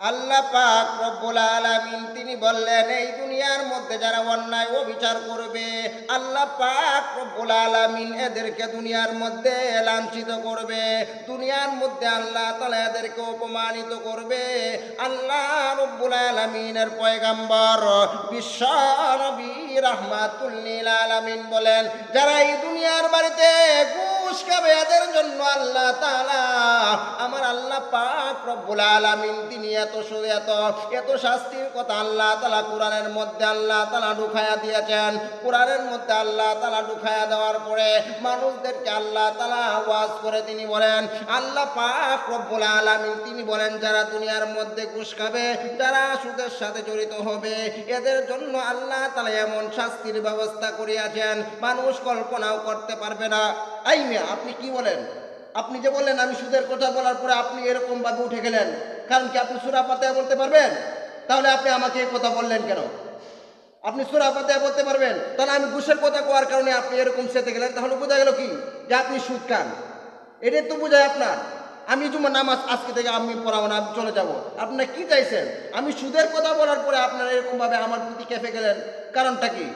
আল্লাহ পাক রব্বুল আলামিন তিনি বললেন, এই দুনিয়ার মধ্যে যারা অন্যায় ও বিচার করবে, আল্লাহ পাক রব্বুল আলামিন এদেরকে দুনিয়ার মধ্যে লাঞ্ছিত করবে। দুনিয়ার মধ্যে আল্লাহ তাআলা এদেরকে অপমানিত করবে। আল্লাহ রব্বুল আলামিনের পয়গম্বর বিশ্ব নবী রাহমাতুল লিল আলামিন বলেন, যারা এই দুনিয়ার বাড়িতে ঘুষ খাবে এদের জন্য আল্লাহ তাআলা আমার আল্লাহ পাক রব্বুল আলামিন তিনি এত শাস্তির কথা আল্লাহ তাআলা কোরআনের মধ্যে আল্লাহ তাআলা ঢুকায়া দিয়েছেন। কোরআনের মধ্যে আল্লাহ তাআলা ঢুকায়া দেওয়ার পরে মানুষদেরকে আল্লাহ তাআলা ওয়াজ করে তিনি বলেন, আল্লাহ পাক রব্বুল আলামিন তিনি বলেন, যারা দুনিয়ার মধ্যে ঘুষ খাবে, যারা সুদের সাথে জড়িত হবে, এদের জন্য আল্লাহ তাআলা এমন শাস্তির ব্যবস্থা করিয়াছেন মানুষ কল্পনাও করতে পারবে না। এই মিয়া, আপনি কি বলেন? আপনি যে বললেন আমি সুদের কথা বলার পরে আপনি এরকম ভাবে উঠে গেলেন, কারণ কি আপনি সূরা ফাতিহা বলতে পারবেন? তাহলে আপনি আমাকে এই কথা বললেন কেন? আপনি সূরা ফাতিহা বলতে পারবেন, তাহলে আমি ঘুষের কথা কোয়ার কারণে আপনি এরকম সেতে গেলেন, তাহলে বোঝা গেল কি যে আপনি সুদ খান। এটাই তো বোঝায় আপনার। আমি জুমার নামাজ আজকে থেকে আমি পড়াবো না, আমি চলে যাব। আপনারা কি চাইছেন? আমি সুদের কথা বলার পরে আপনারা এরকম ভাবে আমার প্রতি কেঁপে গেলেন, কারণটা কি?